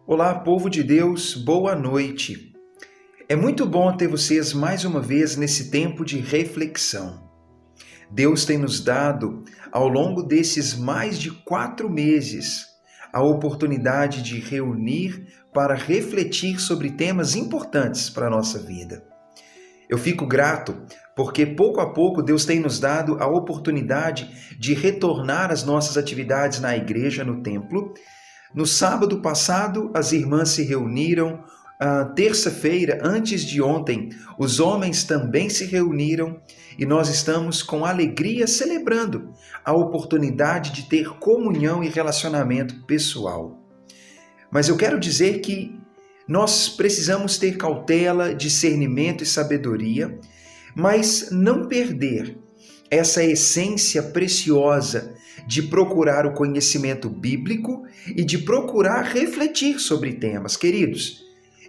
Olá, povo de Deus, boa noite. É muito bom ter vocês mais uma vez nesse tempo de reflexão. Deus tem nos dado, ao longo desses mais de 4 meses, a oportunidade de reunir para refletir sobre temas importantes para a nossa vida. Eu fico grato porque pouco a pouco Deus tem nos dado a oportunidade de retornar às nossas atividades na igreja, no templo. No sábado passado, as irmãs se reuniram. Terça-feira, antes de ontem, os homens também se reuniram e nós estamos com alegria celebrando a oportunidade de ter comunhão e relacionamento pessoal. Mas eu quero dizer que nós precisamos ter cautela, discernimento e sabedoria, mas não perder essa essência preciosa de procurar o conhecimento bíblico e de procurar refletir sobre temas. Queridos,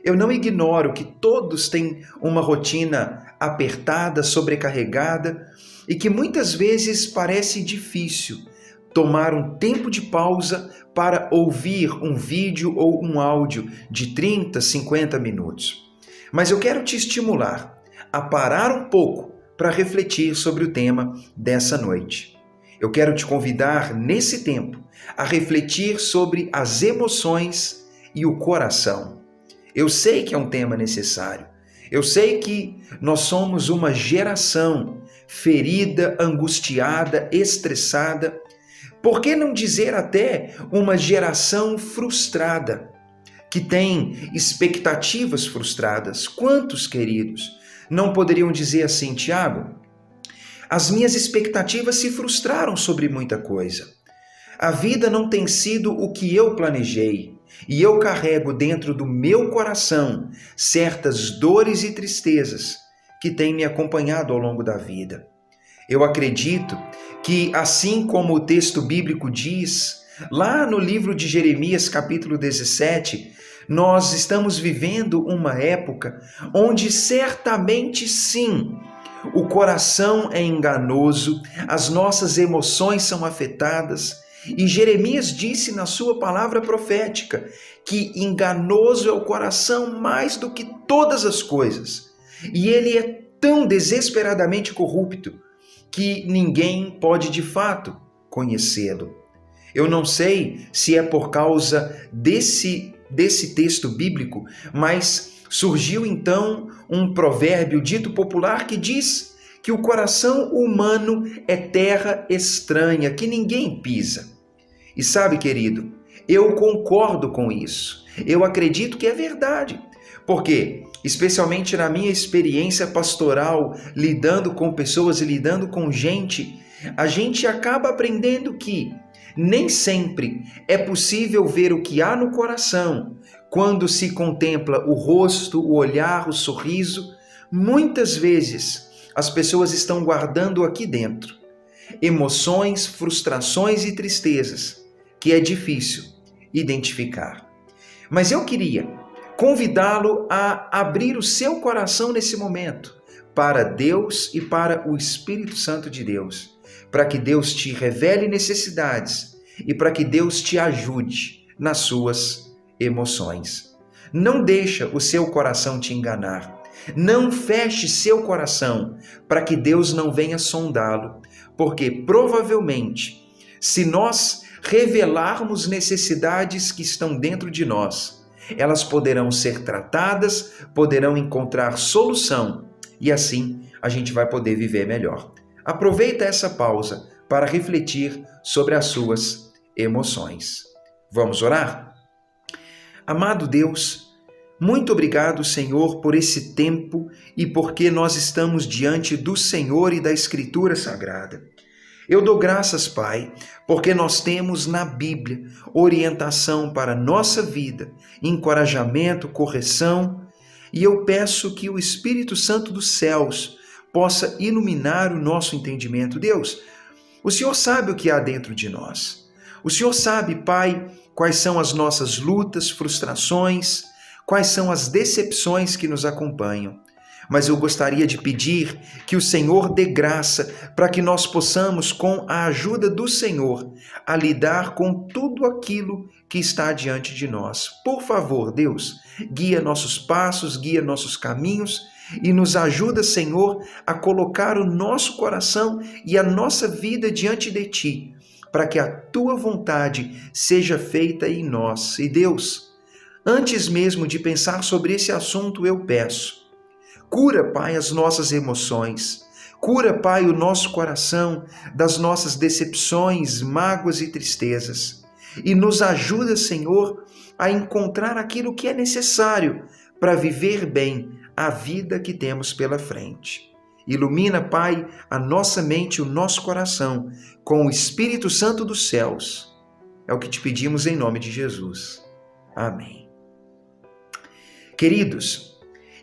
eu não ignoro que todos têm uma rotina apertada, sobrecarregada e que muitas vezes parece difícil tomar um tempo de pausa para ouvir um vídeo ou um áudio de 30, 50 minutos. Mas eu quero te estimular a parar um pouco para refletir sobre o tema dessa noite. Eu quero te convidar, nesse tempo, a refletir sobre as emoções e o coração. Eu sei que é um tema necessário. Eu sei que nós somos uma geração ferida, angustiada, estressada. Por que não dizer até uma geração frustrada, que tem expectativas frustradas? Quantos, queridos, não poderiam dizer assim: Tiago, as minhas expectativas se frustraram sobre muita coisa. A vida não tem sido o que eu planejei e eu carrego dentro do meu coração certas dores e tristezas que têm me acompanhado ao longo da vida. Eu acredito que, assim como o texto bíblico diz, lá no livro de Jeremias, capítulo 17, nós estamos vivendo uma época onde certamente sim, o coração é enganoso, as nossas emoções são afetadas, e Jeremias disse na sua palavra profética que enganoso é o coração mais do que todas as coisas, e ele é tão desesperadamente corrupto que ninguém pode de fato conhecê-lo. Eu não sei se é por causa desse texto bíblico, mas surgiu então um provérbio dito popular que diz que o coração humano é terra estranha, que ninguém pisa. E sabe, querido, eu concordo com isso. Eu acredito que é verdade. Porque, especialmente na minha experiência pastoral, lidando com pessoas e lidando com gente, a gente acaba aprendendo que nem sempre é possível ver o que há no coração quando se contempla o rosto, o olhar, o sorriso. Muitas vezes as pessoas estão guardando aqui dentro emoções, frustrações e tristezas que é difícil identificar. Mas eu queria convidá-lo a abrir o seu coração nesse momento para Deus e para o Espírito Santo de Deus, para que Deus te revele necessidades e para que Deus te ajude nas suas emoções. Não deixa o seu coração te enganar. Não feche seu coração para que Deus não venha sondá-lo, porque provavelmente, se nós revelarmos necessidades que estão dentro de nós, elas poderão ser tratadas, poderão encontrar solução e assim a gente vai poder viver melhor. Aproveita essa pausa para refletir sobre as suas emoções. Vamos orar? Amado Deus, muito obrigado, Senhor, por esse tempo e porque nós estamos diante do Senhor e da Escritura Sagrada. Eu dou graças, Pai, porque nós temos na Bíblia orientação para a nossa vida, encorajamento, correção, e eu peço que o Espírito Santo dos céus possa iluminar o nosso entendimento. Deus, o Senhor sabe o que há dentro de nós. O Senhor sabe, Pai, quais são as nossas lutas, frustrações, quais são as decepções que nos acompanham. mas eu gostaria de pedir que o Senhor dê graça para que nós possamos, com a ajuda do Senhor, a lidar com tudo aquilo que está diante de nós. Por favor, Deus, guia nossos passos, guia nossos caminhos e nos ajuda, Senhor, a colocar o nosso coração e a nossa vida diante de Ti, para que a Tua vontade seja feita em nós. E Deus, antes mesmo de pensar sobre esse assunto, eu peço, cura, Pai, as nossas emoções, cura, Pai, o nosso coração das nossas decepções, mágoas e tristezas, e nos ajuda, Senhor, a encontrar aquilo que é necessário para viver bem a vida que temos pela frente. Ilumina, Pai, a nossa mente e o nosso coração com o Espírito Santo dos céus. É o que te pedimos em nome de Jesus. Amém. Queridos,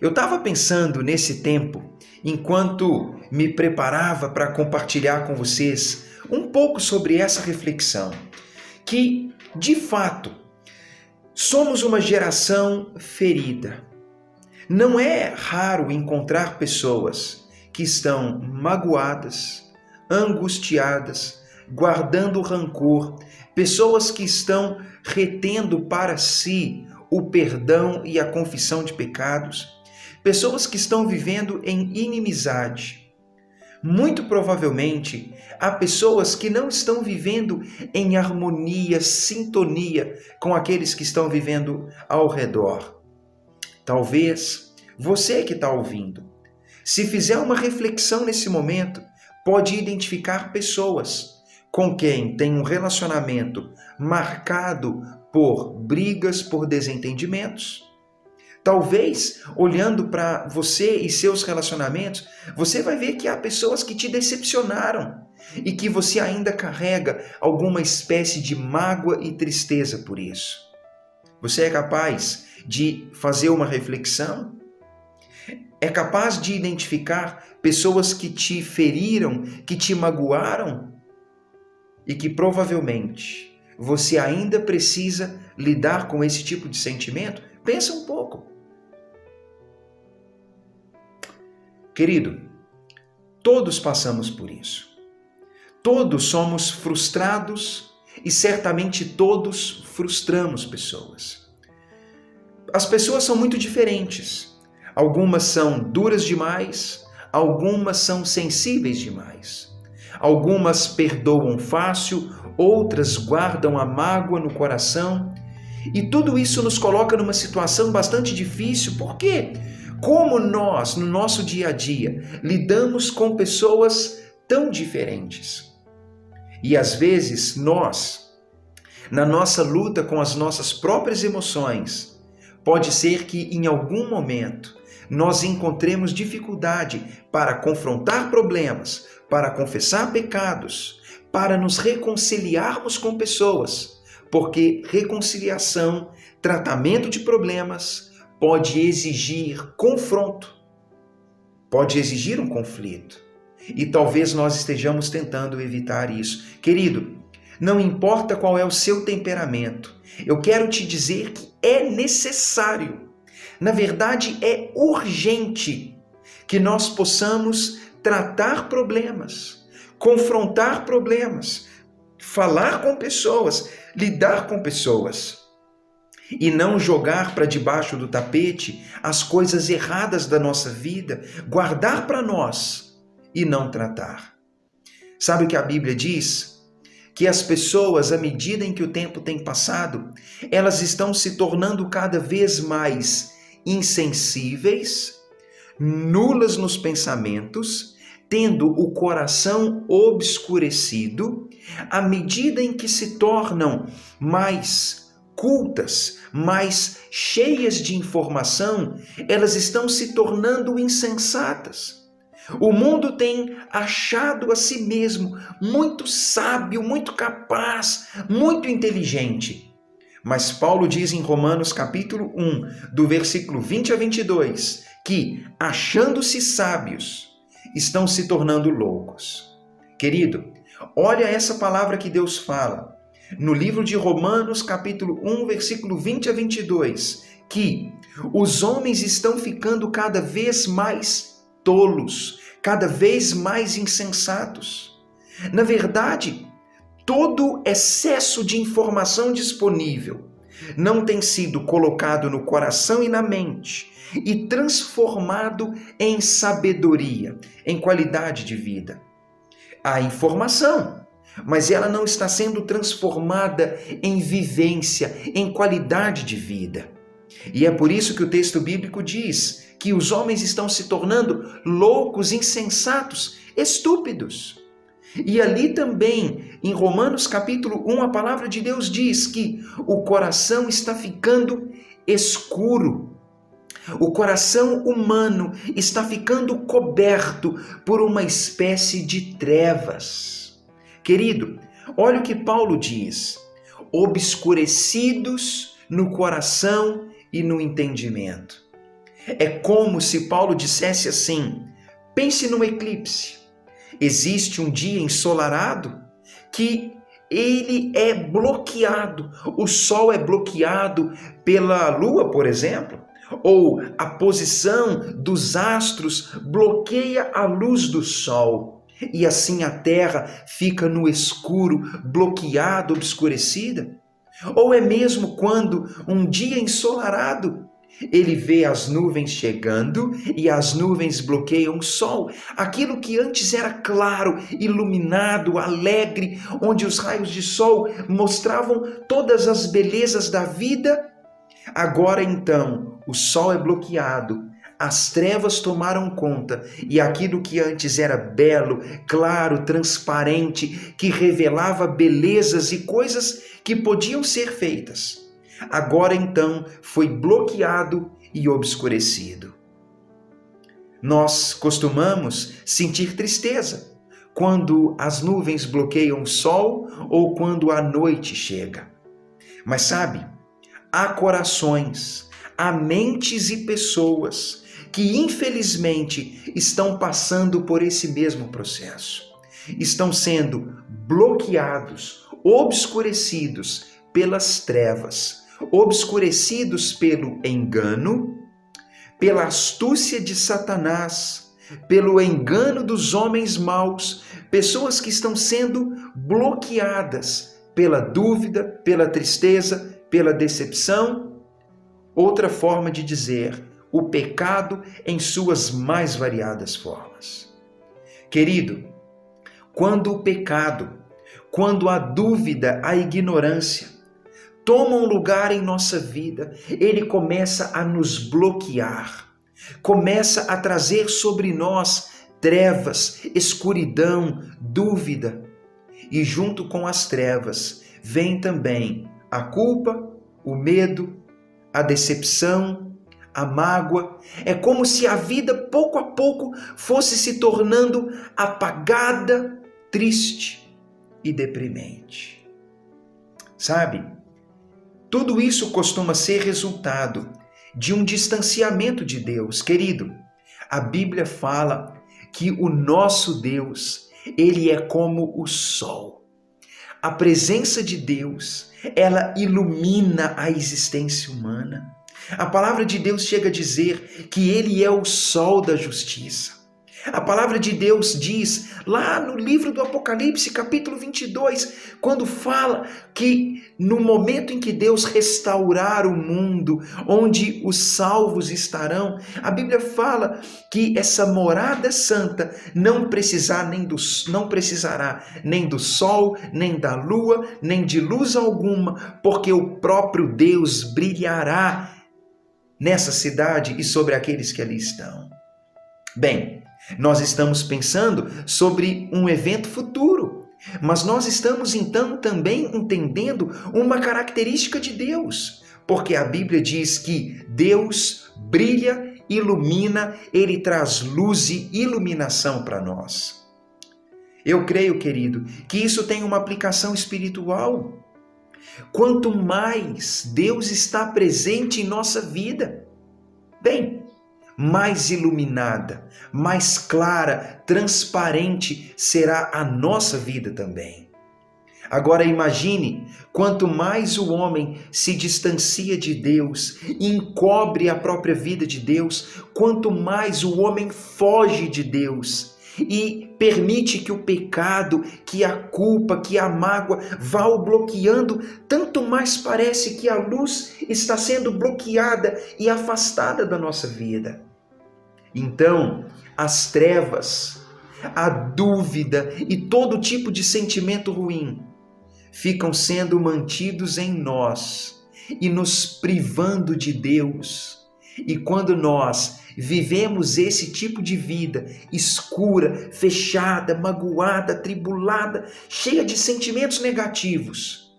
eu estava pensando nesse tempo, enquanto me preparava para compartilhar com vocês um pouco sobre essa reflexão, que, de fato, somos uma geração ferida. Não é raro encontrar pessoas que estão magoadas, angustiadas, guardando rancor, pessoas que estão retendo para si o perdão e a confissão de pecados, pessoas que estão vivendo em inimizade. Muito provavelmente, há pessoas que não estão vivendo em harmonia, sintonia com aqueles que estão vivendo ao redor. Talvez você que está ouvindo, se fizer uma reflexão nesse momento, pode identificar pessoas com quem tem um relacionamento marcado por brigas, por desentendimentos. Talvez, olhando para você e seus relacionamentos, você vai ver que há pessoas que te decepcionaram e que você ainda carrega alguma espécie de mágoa e tristeza por isso. Você é capaz de fazer uma reflexão? É capaz de identificar pessoas que te feriram, que te magoaram e que provavelmente você ainda precisa lidar com esse tipo de sentimento? Pensa um pouco. Querido, todos passamos por isso. Todos somos frustrados e certamente todos frustramos pessoas. As pessoas são muito diferentes. Algumas são duras demais, algumas são sensíveis demais. Algumas perdoam fácil, outras guardam a mágoa no coração. E tudo isso nos coloca numa situação bastante difícil. Por quê? Como nós, no nosso dia a dia, lidamos com pessoas tão diferentes. E às vezes nós, na nossa luta com as nossas próprias emoções, pode ser que em algum momento nós encontremos dificuldade para confrontar problemas, para confessar pecados, para nos reconciliarmos com pessoas, porque reconciliação, tratamento de problemas, pode exigir confronto, pode exigir um conflito. E talvez nós estejamos tentando evitar isso. Querido, não importa qual é o seu temperamento, eu quero te dizer que é necessário, na verdade é urgente, que nós possamos tratar problemas, confrontar problemas, falar com pessoas, lidar com pessoas e não jogar para debaixo do tapete as coisas erradas da nossa vida, guardar para nós e não tratar. Sabe o que a Bíblia diz? Que as pessoas, à medida em que o tempo tem passado, elas estão se tornando cada vez mais insensíveis, nulas nos pensamentos, tendo o coração obscurecido, à medida em que se tornam mais cultas, mais cheias de informação, elas estão se tornando insensatas. O mundo tem achado a si mesmo muito sábio, muito capaz, muito inteligente. Mas Paulo diz em Romanos capítulo 1, do versículo 20 a 22, que, achando-se sábios, estão se tornando loucos. Querido, olha essa palavra que Deus fala no livro de Romanos capítulo 1, versículo 20 a 22. que os homens estão ficando cada vez mais tolos, cada vez mais insensatos. Na verdade, todo excesso de informação disponível não tem sido colocado no coração e na mente e transformado em sabedoria, em qualidade de vida. Há informação, mas ela não está sendo transformada em vivência, em qualidade de vida. E é por isso que o texto bíblico diz que os homens estão se tornando loucos, insensatos, estúpidos. E ali também, em Romanos capítulo 1, a palavra de Deus diz que o coração está ficando escuro. O coração humano está ficando coberto por uma espécie de trevas. Querido, olha o que Paulo diz: obscurecidos no coração e no entendimento. É como se Paulo dissesse assim: pense no eclipse. Existe um dia ensolarado que ele é bloqueado. O sol é bloqueado pela lua, por exemplo, ou a posição dos astros bloqueia a luz do sol. E assim a terra fica no escuro, bloqueada, obscurecida. Ou é mesmo quando um dia ensolarado ele vê as nuvens chegando e as nuvens bloqueiam o sol. Aquilo que antes era claro, iluminado, alegre, onde os raios de sol mostravam todas as belezas da vida, agora então o sol é bloqueado, as trevas tomaram conta e aquilo que antes era belo, claro, transparente, que revelava belezas e coisas que podiam ser feitas, agora então foi bloqueado e obscurecido. Nós costumamos sentir tristeza quando as nuvens bloqueiam o sol ou quando a noite chega. Mas sabe, há corações, há mentes e pessoas que infelizmente estão passando por esse mesmo processo. Estão sendo bloqueados, obscurecidos pelas trevas, obscurecidos pelo engano, pela astúcia de Satanás, pelo engano dos homens maus, pessoas que estão sendo bloqueadas pela dúvida, pela tristeza, pela decepção. Outra forma de dizer, o pecado em suas mais variadas formas. Querido, quando o pecado, quando a dúvida, a ignorância tomam lugar em nossa vida, ele começa a nos bloquear, começa a trazer sobre nós trevas, escuridão, dúvida. E junto com as trevas vem também a culpa, o medo, a decepção, a mágoa. É como se a vida pouco a pouco fosse se tornando apagada, triste e deprimente. Sabe, tudo isso costuma ser resultado de um distanciamento de Deus. Querido, a Bíblia fala que o nosso Deus, ele é como o sol. A presença de Deus, ela ilumina a existência humana. A palavra de Deus chega a dizer que ele é o sol da justiça. A palavra de Deus diz, lá no livro do Apocalipse, capítulo 22, quando fala que no momento em que Deus restaurar o mundo, onde os salvos estarão, a Bíblia fala que essa morada santa não precisará nem do sol, nem da lua, nem de luz alguma, porque o próprio Deus brilhará nessa cidade e sobre aqueles que ali estão. Bem, nós estamos pensando sobre um evento futuro, mas nós estamos então também entendendo uma característica de Deus, porque a Bíblia diz que Deus brilha, ilumina, ele traz luz e iluminação para nós. Eu creio, querido, que isso tem uma aplicação espiritual. Quanto mais Deus está presente em nossa vida, bem, mais iluminada, mais clara, transparente será a nossa vida também. Agora imagine, quanto mais o homem se distancia de Deus, encobre a própria vida de Deus, quanto mais o homem foge de Deus e permite que o pecado, que a culpa, que a mágoa vá o bloqueando, tanto mais parece que a luz está sendo bloqueada e afastada da nossa vida. Então, as trevas, a dúvida e todo tipo de sentimento ruim ficam sendo mantidos em nós e nos privando de Deus. E quando nós vivemos esse tipo de vida escura, fechada, magoada, atribulada, cheia de sentimentos negativos,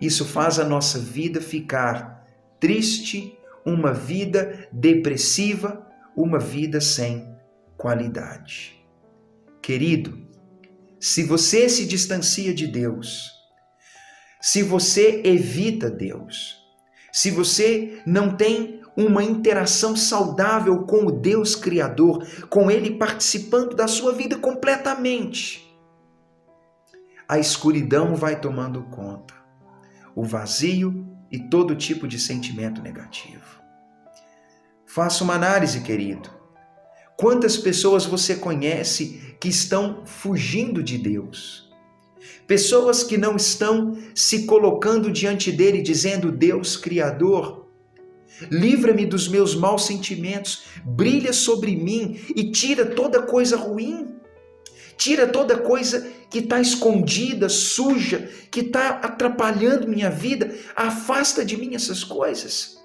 isso faz a nossa vida ficar triste, uma vida depressiva, uma vida sem qualidade. Querido, se você se distancia de Deus, se você evita Deus, se você não tem uma interação saudável com o Deus Criador, com Ele participando da sua vida completamente, a escuridão vai tomando conta, o vazio e todo tipo de sentimento negativo. Faça uma análise, querido. Quantas pessoas você conhece que estão fugindo de Deus? Pessoas que não estão se colocando diante dele, dizendo: Deus Criador, livra-me dos meus maus sentimentos, brilha sobre mim e tira toda coisa ruim. Tira toda coisa que está escondida, suja, que está atrapalhando minha vida. Afasta de mim essas coisas.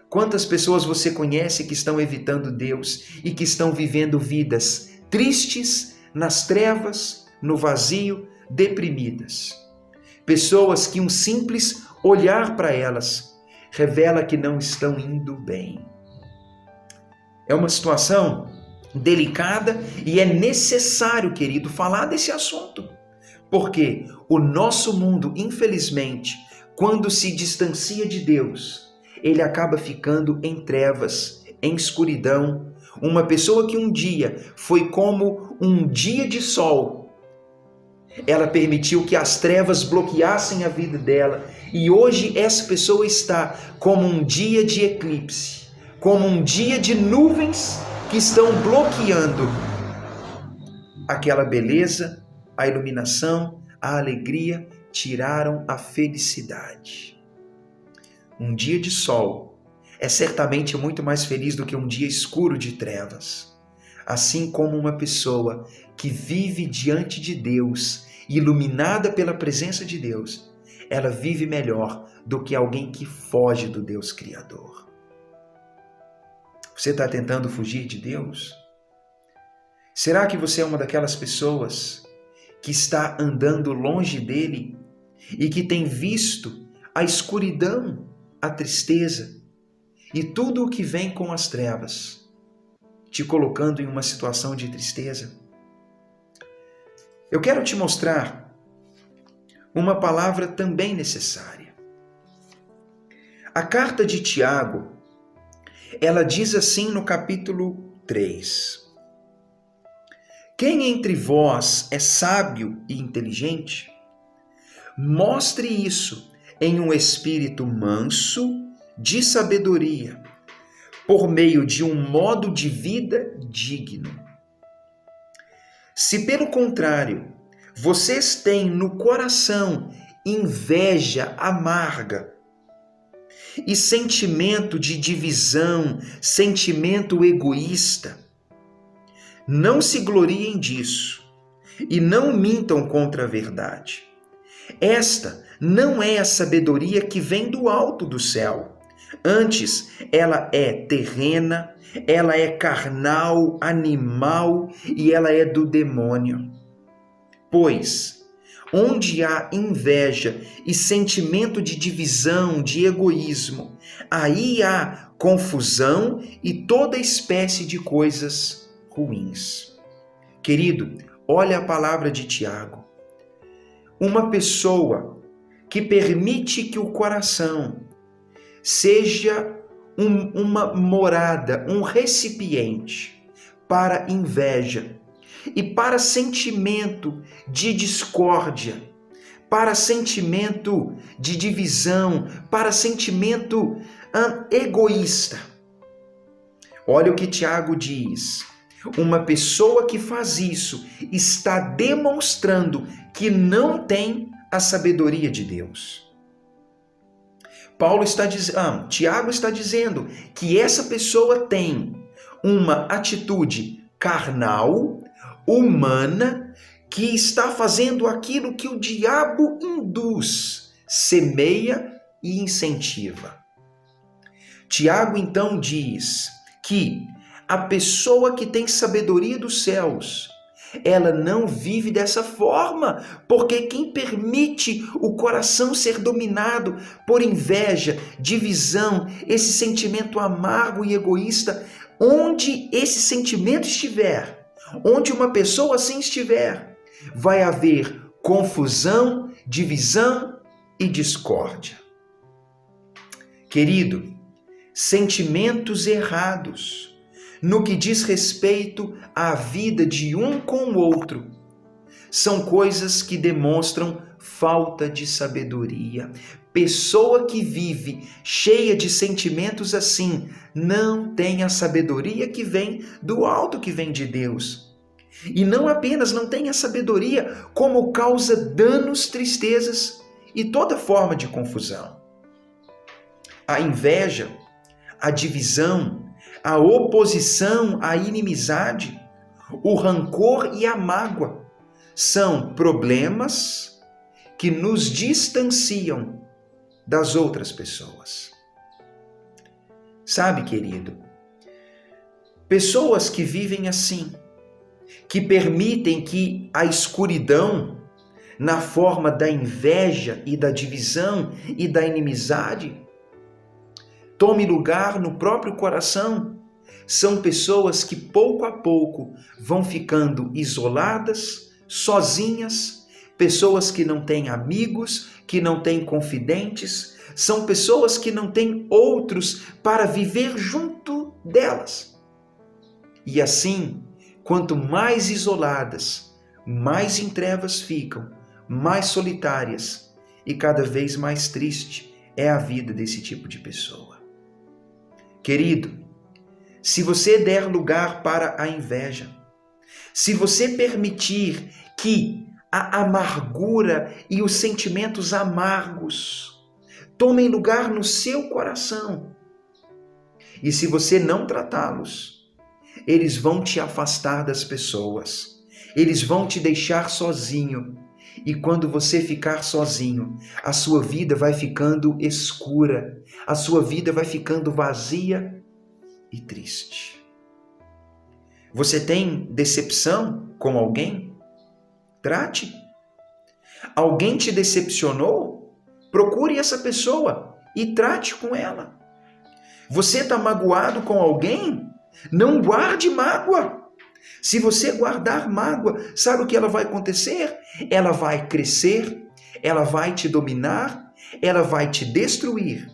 Quantas pessoas você conhece que estão evitando Deus e que estão vivendo vidas tristes, nas trevas, no vazio, deprimidas? Pessoas que um simples olhar para elas revela que não estão indo bem. É uma situação delicada e é necessário, querido, falar desse assunto. Porque o nosso mundo, infelizmente, quando se distancia de Deus, ele acaba ficando em trevas, em escuridão. Uma pessoa que um dia foi como um dia de sol, ela permitiu que as trevas bloqueassem a vida dela, e hoje essa pessoa está como um dia de eclipse, como um dia de nuvens que estão bloqueando aquela beleza, a iluminação, a alegria, tiraram a felicidade. Um dia de sol é certamente muito mais feliz do que um dia escuro de trevas. Assim como uma pessoa que vive diante de Deus, iluminada pela presença de Deus, ela vive melhor do que alguém que foge do Deus Criador. Você está tentando fugir de Deus? Será que você é uma daquelas pessoas que está andando longe dele e que tem visto a escuridão, a tristeza e tudo o que vem com as trevas, te colocando em uma situação de tristeza? Eu quero te mostrar uma palavra também necessária. A carta de Tiago, ela diz assim no capítulo 3. Quem entre vós é sábio e inteligente, mostre isso em um espírito manso de sabedoria, por meio de um modo de vida digno. Se, pelo contrário, vocês têm no coração inveja amarga e sentimento de divisão, sentimento egoísta, não se gloriem disso e não mintam contra a verdade. Esta não é a sabedoria que vem do alto do céu. Antes, ela é terrena, ela é carnal, animal e ela é do demônio. Pois, onde há inveja e sentimento de divisão, de egoísmo, aí há confusão e toda espécie de coisas ruins. Querido, olha a palavra de Tiago. Uma pessoa que permite que o coração seja uma morada, um recipiente para inveja, e para sentimento de discórdia, para sentimento de divisão, para sentimento egoísta. Olha o que Tiago diz. Uma pessoa que faz isso está demonstrando que não tem a sabedoria de Deus. Tiago está dizendo que essa pessoa tem uma atitude carnal, humana, que está fazendo aquilo que o diabo induz, semeia e incentiva. Tiago então diz que a pessoa que tem sabedoria dos céus, ela não vive dessa forma, porque quem permite o coração ser dominado por inveja, divisão, esse sentimento amargo e egoísta, onde esse sentimento estiver, onde uma pessoa assim estiver, vai haver confusão, divisão e discórdia. Querido, sentimentos errados no que diz respeito à vida de um com o outro são coisas que demonstram falta de sabedoria. Pessoa que vive cheia de sentimentos assim não tem a sabedoria que vem do alto, que vem de Deus. E não apenas não tem a sabedoria, como causa danos, tristezas e toda forma de confusão. A inveja, a divisão, a oposição, a inimizade, o rancor e a mágoa são problemas que nos distanciam das outras pessoas. Sabe, querido, pessoas que vivem assim, que permitem que a escuridão, na forma da inveja e da divisão e da inimizade, tome lugar no próprio coração, são pessoas que pouco a pouco vão ficando isoladas, sozinhas, pessoas que não têm amigos, que não têm confidentes, são pessoas que não têm outros para viver junto delas. E assim, quanto mais isoladas, mais em trevas ficam, mais solitárias e cada vez mais triste é a vida desse tipo de pessoa. Querido, se você der lugar para a inveja, se você permitir que a amargura e os sentimentos amargos tomem lugar no seu coração, e se você não tratá-los, eles vão te afastar das pessoas, eles vão te deixar sozinho, e quando você ficar sozinho, a sua vida vai ficando escura, a sua vida vai ficando vazia e triste. Você tem decepção com alguém? Trate. Alguém te decepcionou? Procure essa pessoa e trate com ela. Você está magoado com alguém? Não guarde mágoa. Se você guardar mágoa, sabe o que ela vai acontecer? Ela vai crescer, ela vai te dominar, ela vai te destruir.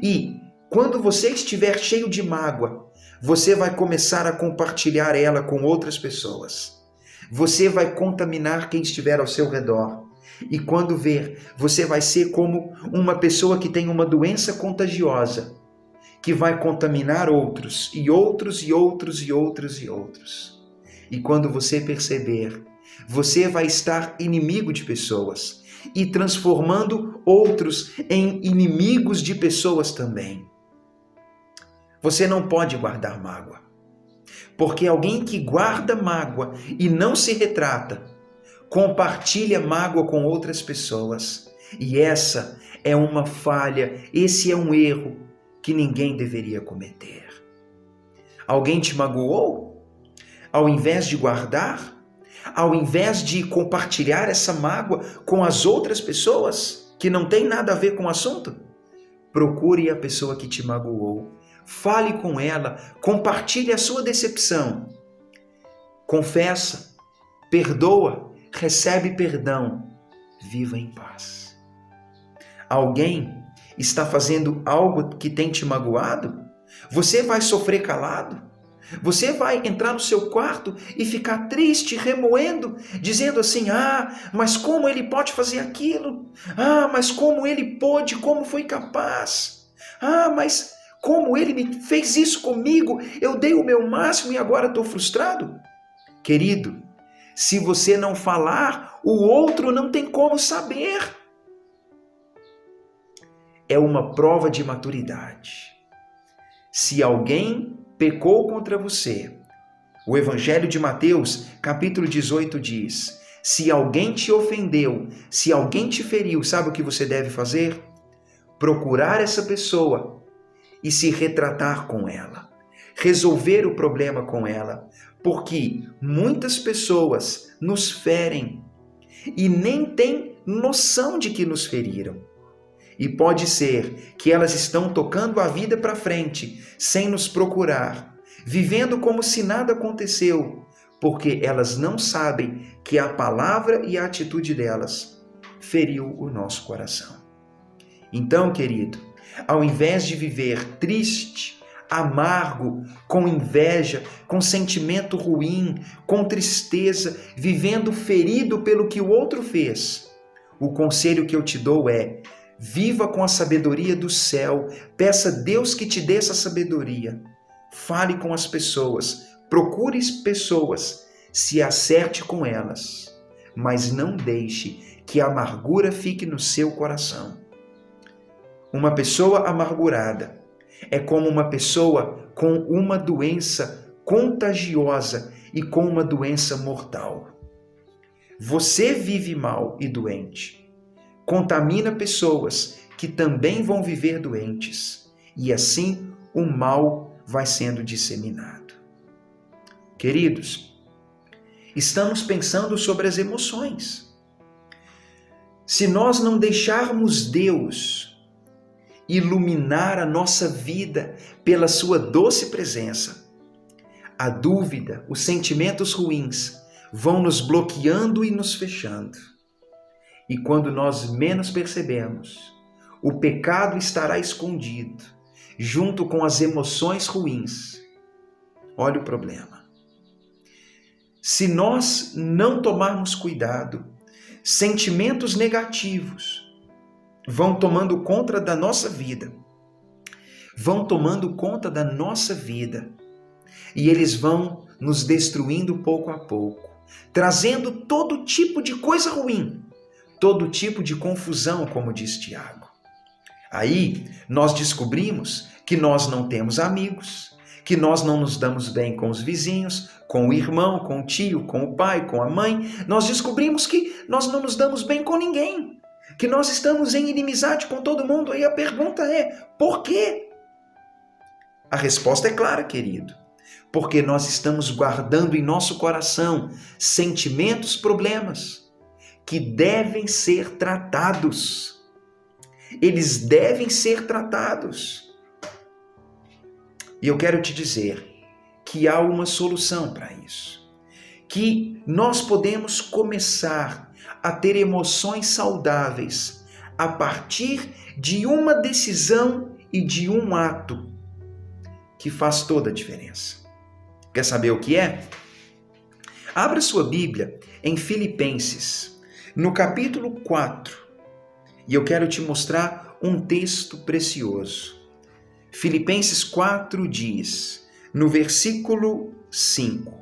E quando você estiver cheio de mágoa, você vai começar a compartilhar ela com outras pessoas. Você vai contaminar quem estiver ao seu redor. E quando ver, você vai ser como uma pessoa que tem uma doença contagiosa, que vai contaminar outros, e outros, e outros, e outros, e outros. E quando você perceber, você vai estar inimigo de pessoas e transformando outros em inimigos de pessoas também. Você não pode guardar mágoa, porque alguém que guarda mágoa e não se retrata, compartilha mágoa com outras pessoas. E essa é uma falha, esse é um erro que ninguém deveria cometer. Alguém te magoou? Ao invés de guardar, ao invés de compartilhar essa mágoa com as outras pessoas que não tem nada a ver com o assunto, procure a pessoa que te magoou, fale com ela, compartilhe a sua decepção, confessa, perdoa, recebe perdão, viva em paz. Alguém está fazendo algo que tem te magoado? Você vai sofrer calado? Você vai entrar no seu quarto e ficar triste, remoendo, dizendo assim: mas como ele pode fazer aquilo? Mas como ele pôde, como foi capaz? Mas como ele me fez isso comigo? Eu dei o meu máximo e agora estou frustrado? Querido, se você não falar, o outro não tem como saber. É uma prova de maturidade. Se alguém pecou contra você, o Evangelho de Mateus, capítulo 18, diz: se alguém te ofendeu, se alguém te feriu, sabe o que você deve fazer? Procurar essa pessoa e se retratar com ela, resolver o problema com ela, porque muitas pessoas nos ferem e nem têm noção de que nos feriram. E pode ser que elas estão tocando a vida para frente, sem nos procurar, vivendo como se nada aconteceu, porque elas não sabem que a palavra e a atitude delas feriu o nosso coração. Então, querido, ao invés de viver triste, amargo, com inveja, com sentimento ruim, com tristeza, vivendo ferido pelo que o outro fez, o conselho que eu te dou é: viva com a sabedoria do céu, peça a Deus que te dê essa sabedoria. Fale com as pessoas, procure pessoas, se acerte com elas, mas não deixe que a amargura fique no seu coração. Uma pessoa amargurada é como uma pessoa com uma doença contagiosa e com uma doença mortal. Você vive mal e doente, contamina pessoas que também vão viver doentes, e assim o mal vai sendo disseminado. Queridos, estamos pensando sobre as emoções. Se nós não deixarmos Deus iluminar a nossa vida pela sua doce presença, a dúvida, os sentimentos ruins vão nos bloqueando e nos fechando. E quando nós menos percebemos, o pecado estará escondido, junto com as emoções ruins. Olha o problema. Se nós não tomarmos cuidado, sentimentos negativos vão tomando conta da nossa vida. E eles vão nos destruindo pouco a pouco, trazendo todo tipo de coisa ruim, todo tipo de confusão, como diz Tiago. Aí nós descobrimos que nós não temos amigos, que nós não nos damos bem com os vizinhos, com o irmão, com o tio, com o pai, com a mãe. Nós descobrimos que nós não nos damos bem com ninguém, que nós estamos em inimizade com todo mundo. Aí a pergunta é: por quê? A resposta é clara, querido. Porque nós estamos guardando em nosso coração sentimentos, problemas que devem ser tratados. Eles devem ser tratados. E eu quero te dizer que há uma solução para isso. Que nós podemos começar a ter emoções saudáveis a partir de uma decisão e de um ato que faz toda a diferença. Quer saber o que é? Abra sua Bíblia em Filipenses, no capítulo 4, e eu quero te mostrar um texto precioso. Filipenses 4 diz, no versículo 5,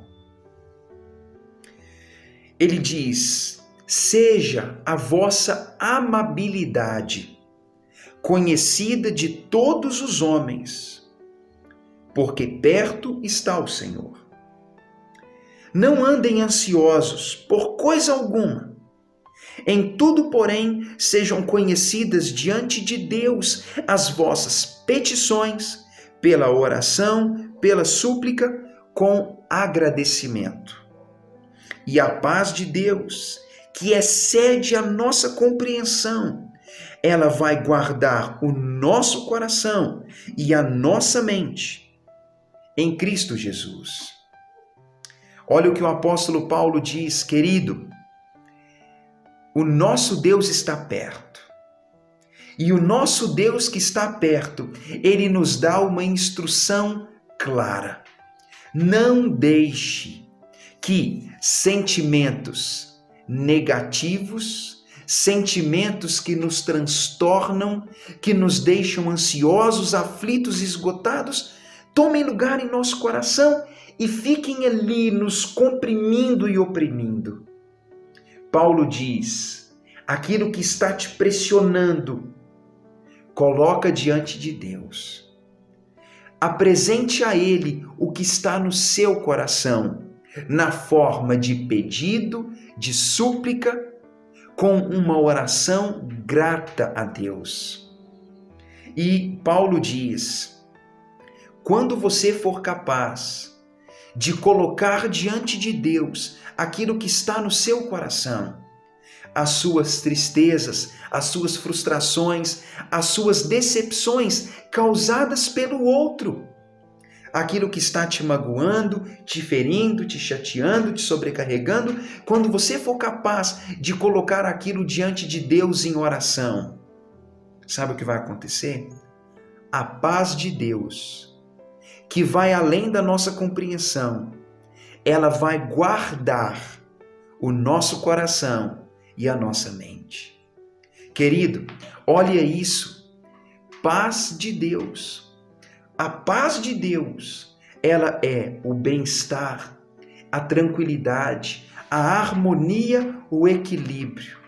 ele diz: seja a vossa amabilidade conhecida de todos os homens, porque perto está o Senhor. Não andem ansiosos por coisa alguma. Em tudo, porém, sejam conhecidas diante de Deus as vossas petições, pela oração, pela súplica, com agradecimento. E a paz de Deus, que excede a nossa compreensão, ela vai guardar o nosso coração e a nossa mente em Cristo Jesus. Olha o que o apóstolo Paulo diz: querido, o nosso Deus está perto. E o nosso Deus que está perto, ele nos dá uma instrução clara. Não deixe que sentimentos negativos, sentimentos que nos transtornam, que nos deixam ansiosos, aflitos, esgotados, tomem lugar em nosso coração e fiquem ali nos comprimindo e oprimindo. Paulo diz: aquilo que está te pressionando, coloca diante de Deus. Apresente a Ele o que está no seu coração, na forma de pedido, de súplica, com uma oração grata a Deus. E Paulo diz: quando você for capaz de colocar diante de Deus aquilo que está no seu coração, as suas tristezas, as suas frustrações, as suas decepções causadas pelo outro, aquilo que está te magoando, te ferindo, te chateando, te sobrecarregando, quando você for capaz de colocar aquilo diante de Deus em oração, sabe o que vai acontecer? A paz de Deus, que vai além da nossa compreensão, ela vai guardar o nosso coração e a nossa mente. Querido, olha isso, paz de Deus. A paz de Deus, ela é o bem-estar, a tranquilidade, a harmonia, o equilíbrio.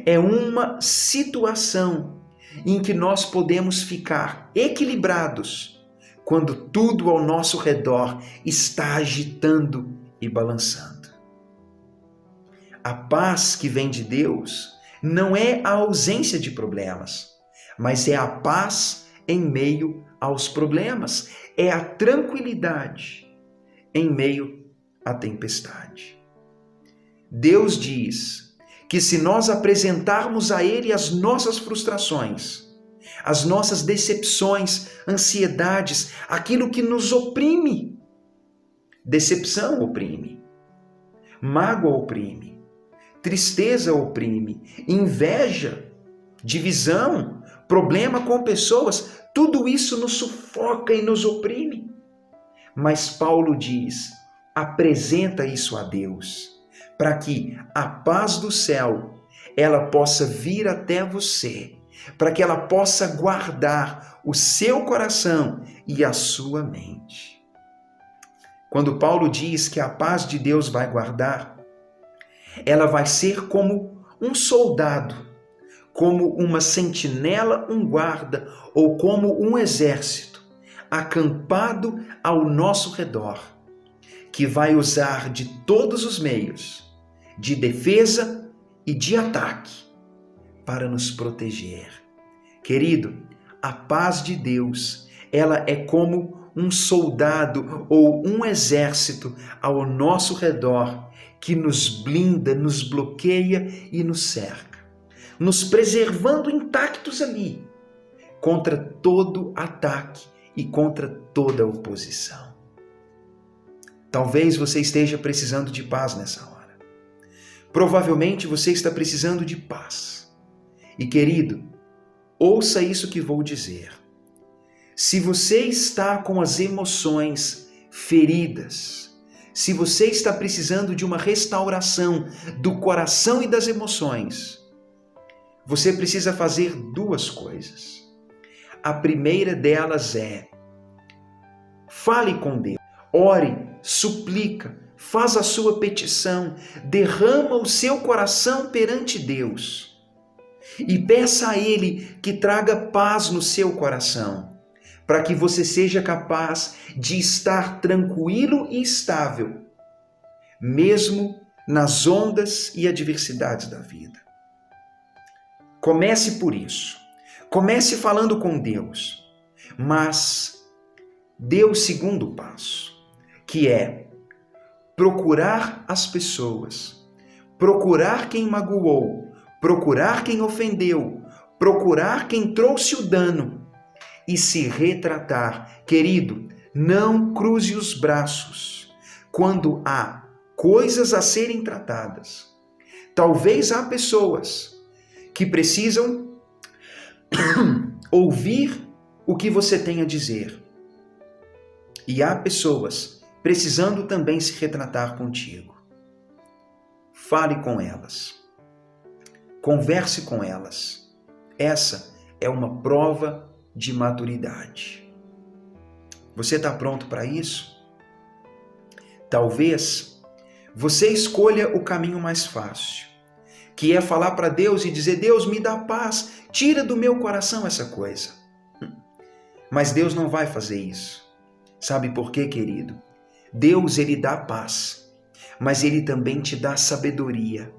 É uma situação em que nós podemos ficar equilibrados quando tudo ao nosso redor está agitando e balançando. A paz que vem de Deus não é a ausência de problemas, mas é a paz em meio aos problemas, é a tranquilidade em meio à tempestade. Deus diz que se nós apresentarmos a Ele as nossas frustrações, as nossas decepções, ansiedades, aquilo que nos oprime, decepção oprime, mágoa oprime, tristeza oprime, inveja, divisão, problema com pessoas, tudo isso nos sufoca e nos oprime. Mas Paulo diz: apresenta isso a Deus, para que a paz do céu ela possa vir até você, para que ela possa guardar o seu coração e a sua mente. Quando Paulo diz que a paz de Deus vai guardar, ela vai ser como um soldado, como uma sentinela, um guarda, ou como um exército acampado ao nosso redor, que vai usar de todos os meios de defesa e de ataque para nos proteger. Querido, a paz de Deus, ela é como um soldado ou um exército ao nosso redor que nos blinda, nos bloqueia e nos cerca, nos preservando intactos ali contra todo ataque e contra toda oposição. Talvez você esteja precisando de paz nessa hora. Provavelmente você está precisando de paz. E querido, ouça isso que vou dizer. Se você está com as emoções feridas, se você está precisando de uma restauração do coração e das emoções, você precisa fazer duas coisas. A primeira delas é: fale com Deus, ore, suplica, faz a sua petição, derrama o seu coração perante Deus e peça a Ele que traga paz no seu coração, para que você seja capaz de estar tranquilo e estável, mesmo nas ondas e adversidades da vida. Comece por isso. Comece falando com Deus, mas dê o segundo passo, que é procurar as pessoas, procurar quem magoou, procurar quem ofendeu, procurar quem trouxe o dano e se retratar. Querido, não cruze os braços quando há coisas a serem tratadas. Talvez há pessoas que precisam ouvir o que você tem a dizer. E há pessoas precisando também se retratar contigo. Fale com elas. Converse com elas. Essa é uma prova de maturidade. Você está pronto para isso? Talvez você escolha o caminho mais fácil, que é falar para Deus e dizer: Deus, me dá paz, tira do meu coração essa coisa. Mas Deus não vai fazer isso. Sabe por quê, querido? Deus, Ele dá paz, mas Ele também te dá sabedoria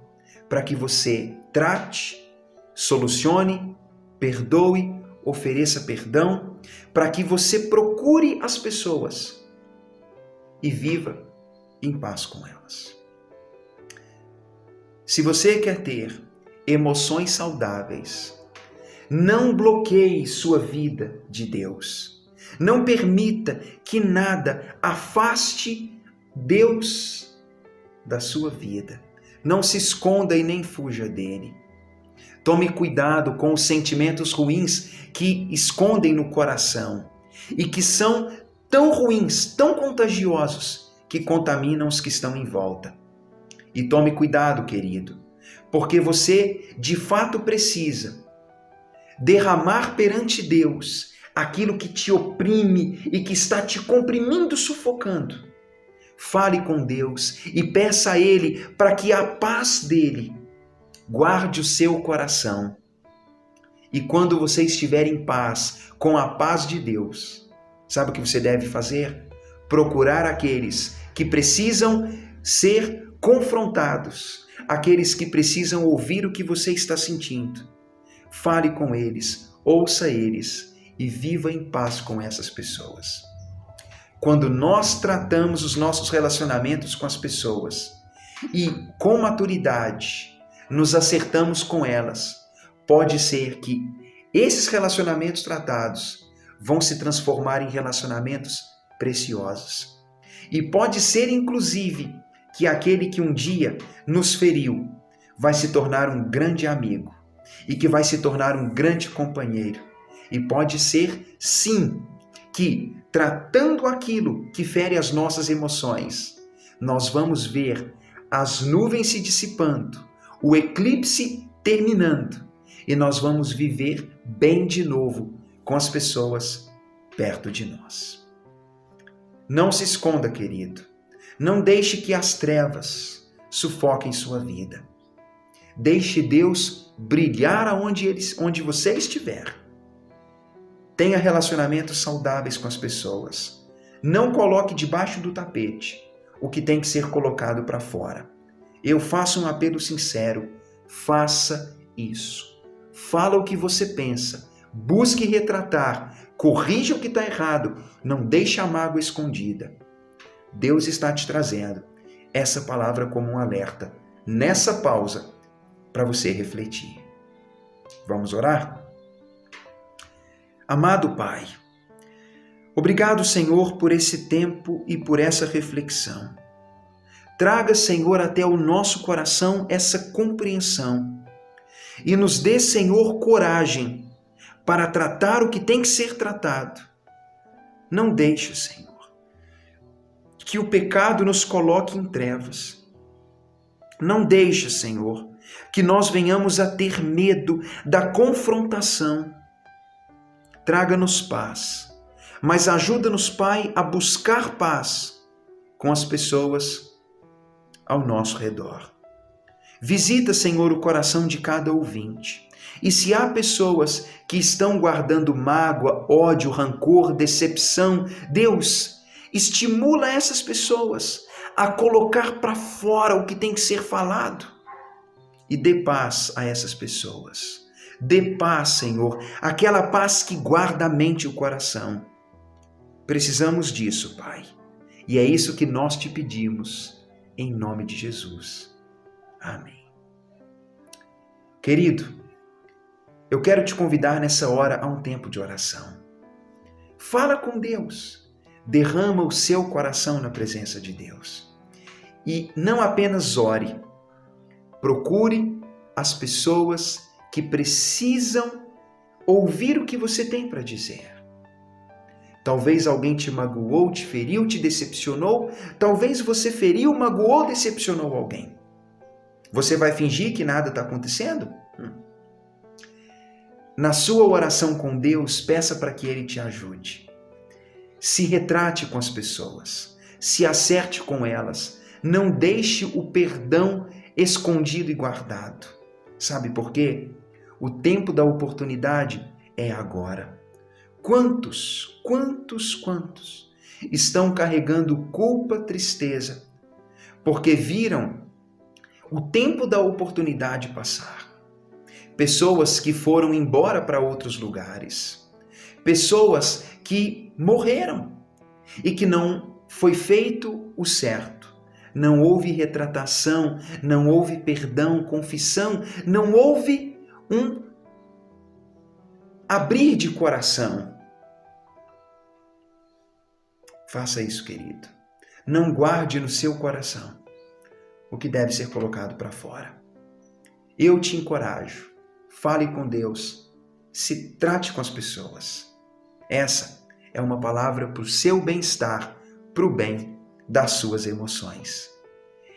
para que você trate, solucione, perdoe, ofereça perdão, para que você procure as pessoas e viva em paz com elas. Se você quer ter emoções saudáveis, não bloqueie sua vida de Deus. Não permita que nada afaste Deus da sua vida. Não se esconda e nem fuja dele. Tome cuidado com os sentimentos ruins que escondem no coração e que são tão ruins, tão contagiosos, que contaminam os que estão em volta. E tome cuidado, querido, porque você de fato precisa derramar perante Deus aquilo que te oprime e que está te comprimindo, sufocando. Fale com Deus e peça a Ele para que a paz dele guarde o seu coração. E quando você estiver em paz, com a paz de Deus, sabe o que você deve fazer? Procurar aqueles que precisam ser confrontados, aqueles que precisam ouvir o que você está sentindo. Fale com eles, ouça eles e viva em paz com essas pessoas. Quando nós tratamos os nossos relacionamentos com as pessoas e com maturidade nos acertamos com elas, pode ser que esses relacionamentos tratados vão se transformar em relacionamentos preciosos. E pode ser, inclusive, que aquele que um dia nos feriu vai se tornar um grande amigo e que vai se tornar um grande companheiro. E pode ser, sim, que, tratando aquilo que fere as nossas emoções, nós vamos ver as nuvens se dissipando, o eclipse terminando, e nós vamos viver bem de novo com as pessoas perto de nós. Não se esconda, querido. Não deixe que as trevas sufoquem sua vida. Deixe Deus brilhar onde você estiver. Tenha relacionamentos saudáveis com as pessoas. Não coloque debaixo do tapete o que tem que ser colocado para fora. Eu faço um apelo sincero. Faça isso. Fala o que você pensa. Busque retratar. Corrija o que está errado. Não deixe a mágoa escondida. Deus está te trazendo essa palavra como um alerta, nessa pausa, para você refletir. Vamos orar? Amado Pai, obrigado, Senhor, por esse tempo e por essa reflexão. Traga, Senhor, até o nosso coração essa compreensão e nos dê, Senhor, coragem para tratar o que tem que ser tratado. Não deixe, Senhor, que o pecado nos coloque em trevas. Não deixe, Senhor, que nós venhamos a ter medo da confrontação. Traga-nos paz, mas ajuda-nos, Pai, a buscar paz com as pessoas ao nosso redor. Visita, Senhor, o coração de cada ouvinte. E se há pessoas que estão guardando mágoa, ódio, rancor, decepção, Deus, estimula essas pessoas a colocar para fora o que tem que ser falado. E dê paz a essas pessoas. Dê paz, Senhor, aquela paz que guarda a mente e o coração. Precisamos disso, Pai. E é isso que nós te pedimos, em nome de Jesus. Amém. Querido, eu quero te convidar nessa hora a um tempo de oração. Fala com Deus. Derrama o seu coração na presença de Deus. E não apenas ore. Procure as pessoas que precisam ouvir o que você tem para dizer. Talvez alguém te magoou, te feriu, te decepcionou. Talvez você feriu, magoou, decepcionou alguém. Você vai fingir que nada está acontecendo? Na sua oração com Deus, peça para que Ele te ajude. Se retrate com as pessoas. Se acerte com elas. Não deixe o perdão escondido e guardado. Sabe por quê? O tempo da oportunidade é agora. Quantos estão carregando culpa, tristeza, porque viram o tempo da oportunidade passar? Pessoas que foram embora para outros lugares, pessoas que morreram e que não foi feito o certo. Não houve retratação, não houve perdão, confissão, não houve um abrir de coração. Faça isso, querido. Não guarde no seu coração o que deve ser colocado para fora. Eu te encorajo. Fale com Deus. Se trate com as pessoas. Essa é uma palavra para o seu bem-estar, para o bem das suas emoções.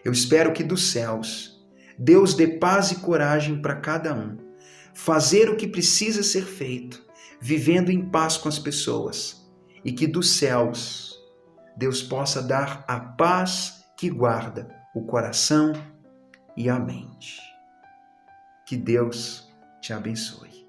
Eu espero que dos céus Deus dê paz e coragem para cada um. Fazer o que precisa ser feito, vivendo em paz com as pessoas. E que dos céus Deus possa dar a paz que guarda o coração e a mente. Que Deus te abençoe.